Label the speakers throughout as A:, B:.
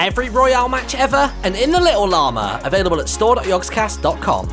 A: Every Royale match ever, and in the Little Llama, available at store.yogscast.com.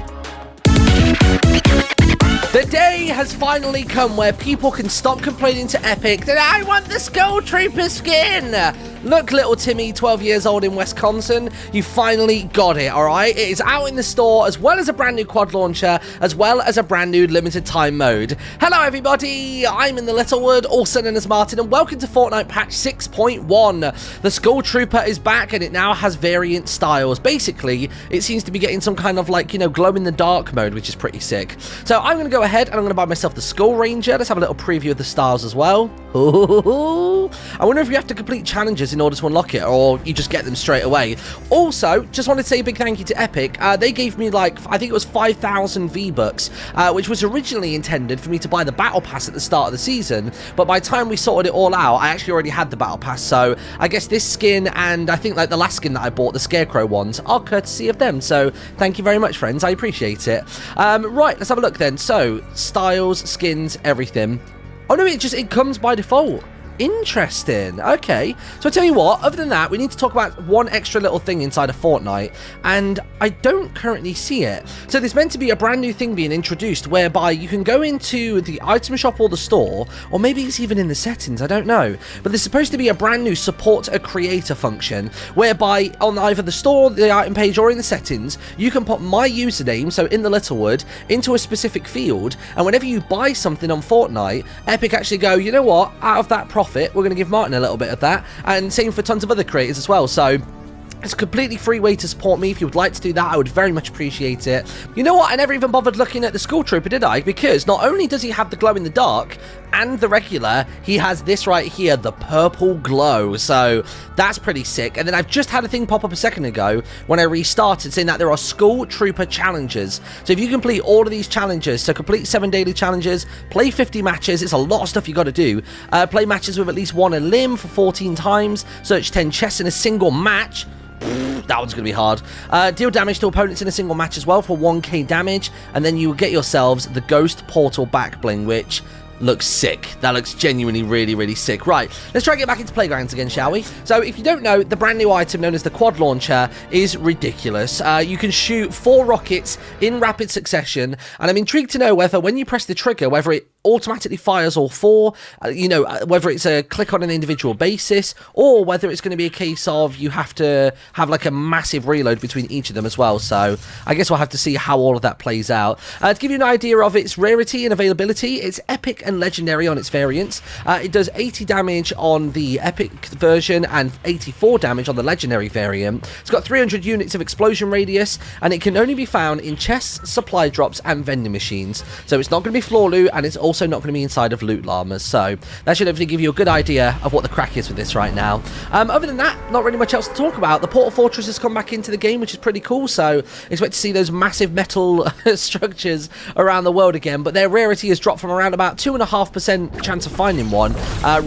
A: The day has finally come where people can stop complaining to Epic that I want the Skull Trooper skin. Look, little Timmy, 12 years old in Wisconsin, you finally got it, alright? It is out in the store, as well as a brand new quad launcher, as well as a brand new limited time mode. Hello everybody, I'm InTheLittleWood, also known as Martin, and welcome to Fortnite patch 6.1. The Skull Trooper is back, and it now has variant styles. Basically, it seems to be getting some kind of like, glow-in-the-dark mode, which is pretty sick. So I'm going to go ahead and I'm going to buy myself the Skull Ranger. Let's have a little preview of the styles as well. Ooh. I wonder if you have to complete challenges in order to unlock it, or you just get them straight away. Also, just wanted to say a big thank you to Epic. They gave me like, I think it was 5,000 V-Bucks, which was originally intended for me to buy the Battle Pass at the start of the season, but by the time we sorted it all out, I actually already had the Battle Pass, so I guess this skin and I think like the last skin that I bought, the Scarecrow ones, are courtesy of them, so thank you very much, friends. I appreciate it. Right, let's have a look then. So, styles, skins, everything. Oh no, it comes by default. Interesting. Okay. So I tell you what, other than that, we need to talk about one extra little thing inside of Fortnite, and I don't currently see it. So there's meant to be a brand new thing being introduced whereby you can go into the item shop or the store, or maybe it's even in the settings, I don't know. But there's supposed to be a brand new support a creator function whereby on either the store, the item page, or in the settings, you can put my username, so InTheLittleWood, into a specific field, and whenever you buy something on Fortnite, Epic actually go, you know what, out of that profit, we're going to give Martin a little bit of that, and same for tons of other creators as well. So it's a completely free way to support me. If you would like to do that, I would very much appreciate it. You know what? I never even bothered looking at the Skull Trooper, did I? Because not only does he have the glow in the dark and the regular, he has this right here, the purple glow. So that's pretty sick. And then I've just had a thing pop up a second ago when I restarted saying that there are Skull Trooper challenges. So if you complete all of these challenges, so complete 7 daily challenges, play 50 matches, it's a lot of stuff you got to do. Play matches with at least one a limb for 14 times, search 10 chests in a single match. That one's going to be hard. Deal damage to opponents in a single match as well for 1k damage, and then you will get yourselves the Ghost Portal back bling, which looks sick. That looks genuinely really, really sick. Right, let's try and get back into Playgrounds again, shall we? So if you don't know, the brand new item known as the quad launcher is ridiculous. You can shoot 4 rockets in rapid succession, and I'm intrigued to know whether when you press the trigger, whether it automatically fires all 4, whether it's a click on an individual basis, or whether it's going to be a case of you have to have like a massive reload between each of them as well. So I guess we'll have to see how all of that plays out. To give you an idea of its rarity and availability, it's epic and legendary on its variants. It does 80 damage on the epic version and 84 damage on the legendary variant. It's got 300 units of explosion radius, and it can only be found in chests, supply drops, and vending machines. So it's not going to be floor loot, and it's also not going to be inside of loot llamas. So that should hopefully give you a good idea of what the crack is with this right now. Other than that, not really much else to talk about. The Portal Fortress has come back into the game, which is pretty cool. So expect to see those massive metal structures around the world again, but their rarity has dropped from around about 2.5% chance of finding one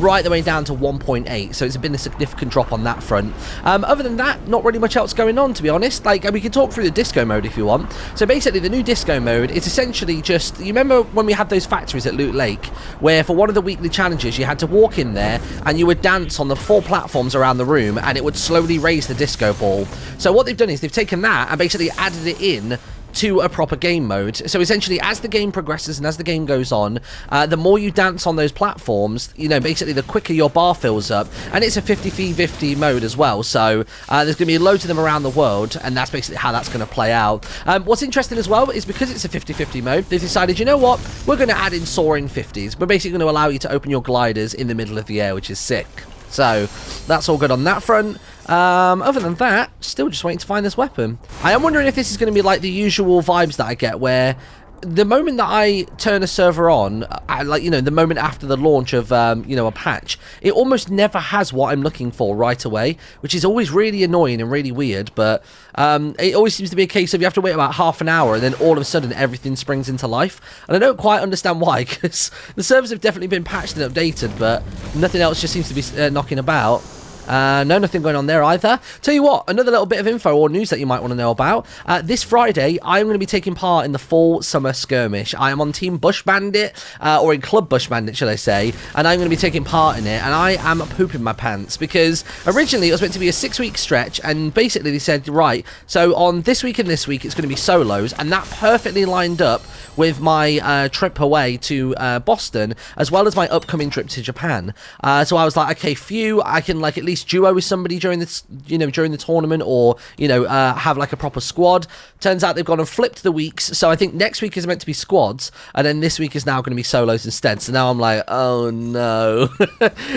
A: right the way down to 1.8. So it's been a significant drop on that front. Other than that, not really much else going on, to be honest. Like, we can talk through the disco mode if you want. So basically, the new disco mode is essentially just, you remember when we had those factories at Loot Lake, where for one of the weekly challenges you had to walk in there and you would dance on the 4 platforms around the room, and it would slowly raise the disco ball. So what they've done is they've taken that and basically added it in to a proper game mode. So essentially, as the game progresses and as the game goes on, the more you dance on those platforms, basically the quicker your bar fills up, and it's a 50v50 mode as well. So there's going to be loads of them around the world, and that's basically how that's going to play out. What's interesting as well is because it's a 50-50 mode, they've decided, you know what, we're going to add in soaring 50s. We're basically going to allow you to open your gliders in the middle of the air, which is sick. So that's all good on that front. Other than that, still just waiting to find this weapon. I am wondering if this is going to be like the usual vibes that I get, where the moment that I turn a server on, the moment after the launch of, a patch, it almost never has what I'm looking for right away, which is always really annoying and really weird, but it always seems to be a case of you have to wait about half an hour, and then all of a sudden everything springs into life, and I don't quite understand why, because the servers have definitely been patched and updated, but nothing else just seems to be knocking about. No, nothing going on there either. Tell you what, another little bit of info or news that you might want to know about. This Friday, I'm going to be taking part in the Fall Summer Skirmish. I am on Team Bush Bandit, or in Club Bush Bandit, shall I say, and I'm going to be taking part in it, and I am pooping my pants, because originally it was meant to be a 6-week stretch, and basically they said, right, so on this week and this week, it's going to be solos, and that perfectly lined up with my trip away to Boston, as well as my upcoming trip to Japan. So I was like, okay, phew, I can like at least duo with somebody during this, you know, during the tournament, or, you know, have like a proper squad. Turns out they've gone and flipped the weeks, so I think next week is meant to be squads, and then this week is now going to be solos instead. So now I'm like, oh no.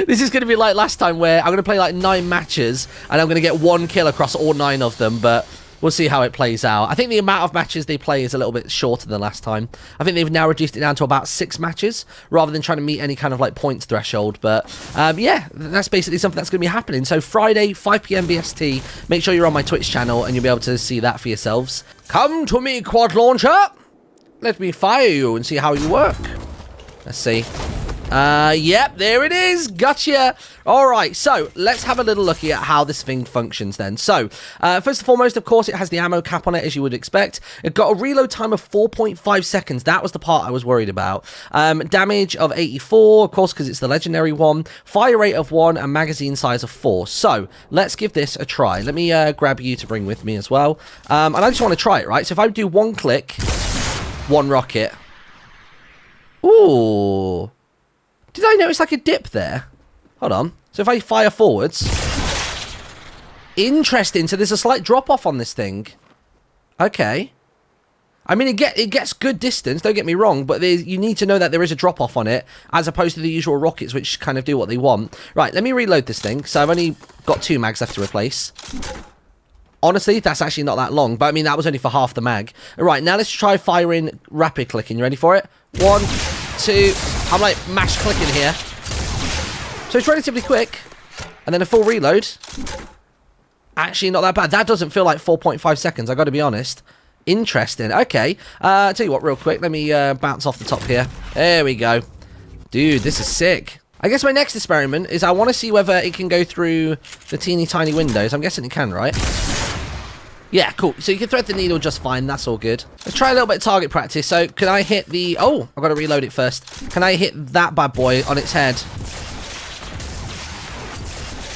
A: This is going to be like last time, where I'm going to play like 9 matches, and I'm going to get 1 kill across all 9 of them, but we'll see how it plays out. I think the amount of matches they play is a little bit shorter than last time. I think they've now reduced it down to about 6 matches, rather than trying to meet any kind of like points threshold. But yeah, that's basically something that's going to be happening. So Friday, 5 PM BST, make sure you're on my Twitch channel, and you'll be able to see that for yourselves. Come to me, quad launcher. Let me fire you and see how you work. Let's see. Yep, there it is. Gotcha. All right, so let's have a little look at how this thing functions then. So, first and foremost, of course, it has the ammo cap on it, as you would expect. It got a reload time of 4.5 seconds. That was the part I was worried about. Damage of 84, of course, because it's the legendary one. Fire rate of 1 and magazine size of 4. So, let's give this a try. Let me grab you to bring with me as well. And I just want to try it, right? So, if I do 1 click, 1 rocket. Ooh. Did I notice like a dip there? Hold on. So if I fire forwards... Interesting. So there's a slight drop-off on this thing. Okay. I mean, it gets good distance, don't get me wrong, but you need to know that there is a drop-off on it, as opposed to the usual rockets, which kind of do what they want. Right, let me reload this thing. So I've only got 2 mags left to replace. Honestly, that's actually not that long, but I mean, that was only for half the mag. All right, now let's try firing rapid clicking. You ready for it? 1, 2... I'm like mash clicking here. So it's relatively quick. And then a full reload. Actually not that bad. That doesn't feel like 4.5 seconds, I gotta be honest. Interesting. Okay. Tell you what, real quick. Let me bounce off the top here. There we go. Dude, this is sick. I guess my next experiment is I want to see whether it can go through the teeny tiny windows. I'm guessing it can, right? Yeah, cool. So you can thread the needle just fine. That's all good. Let's try a little bit of target practice. So can I hit the... Oh, I've got to reload it first. Can I hit that bad boy on its head?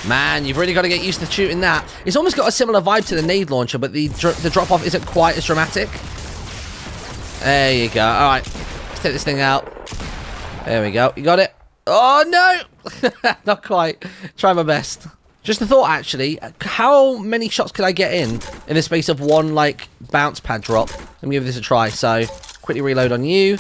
A: Man, you've really got to get used to shooting that. It's almost got a similar vibe to the nade launcher, but the drop-off isn't quite as dramatic. There you go. All right. Let's take this thing out. There we go. You got it? Oh, no! Not quite. Try my best. Just a thought, actually. How many shots could I get in the space of 1, like, bounce pad drop? Let me give this a try. So, quickly reload on you.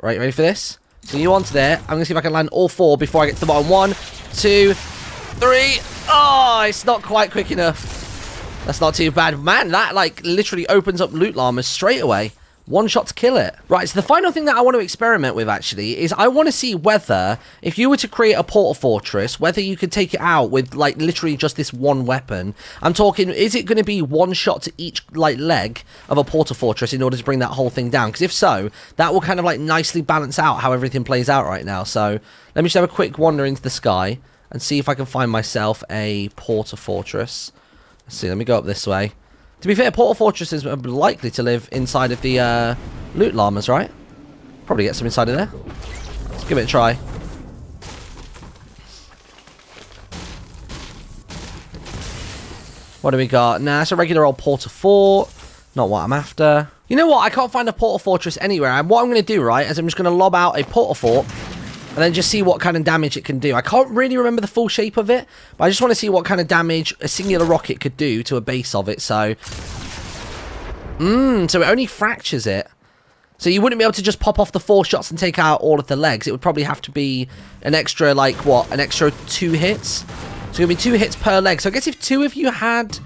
A: Right, ready for this? So, you onto there. I'm going to see if I can land all 4 before I get to the bottom. 1, 2, 3. Oh, it's not quite quick enough. That's not too bad. Man, that, like, literally opens up loot llamas straight away. 1 shot to kill it. Right, so the final thing that I want to experiment with, actually, is I want to see whether, if you were to create a portal fortress, whether you could take it out with, like, literally just this 1 weapon. I'm talking, is it going to be 1 shot to each, like, leg of a portal fortress in order to bring that whole thing down? Because if so, that will kind of, like, nicely balance out how everything plays out right now. So, let me just have a quick wander into the sky and see if I can find myself a portal fortress. Let's see, let me go up this way. To be fair, portal fortresses are likely to live inside of the loot llamas, right? Probably get some inside of there. Let's give it a try. What do we got? Nah, it's a regular old portal fort. Not what I'm after. You know what? I can't find a portal fortress anywhere. And what I'm going to do, right, is I'm just going to lob out a portal fort and then just see what kind of damage it can do. I can't really remember the full shape of it, but I just want to see what kind of damage a singular rocket could do to a base of it. So, so it only fractures it. So you wouldn't be able to just pop off the 4 shots and take out all of the legs. It would probably have to be an extra, like, what? An extra 2 hits? So it's going to be 2 hits per leg. So I guess if 2 of you had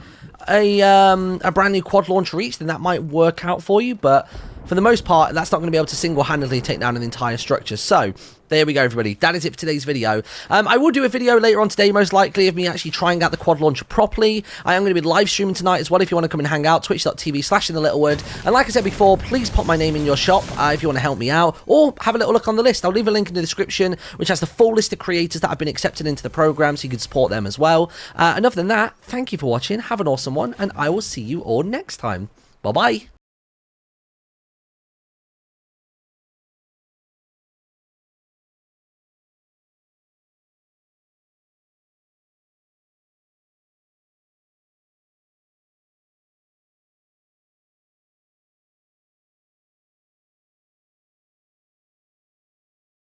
A: a brand new quad launch reach, then that might work out for you. But for the most part, that's not going to be able to single-handedly take down an entire structure. So There we go, everybody. That is it for today's video. I will do a video later on today, most likely, of me actually trying out the quad launcher properly. I am going to be live streaming tonight as well if you want to come and hang out. Twitch.tv/InTheLittleWood. And like I said before, please pop my name in your shop if you want to help me out. Or have a little look on the list. I'll leave a link in the description, which has the full list of creators that have been accepted into the program, so you can support them as well. And other than that, thank you for watching. Have an awesome one, and I will see you all next time. Bye-bye.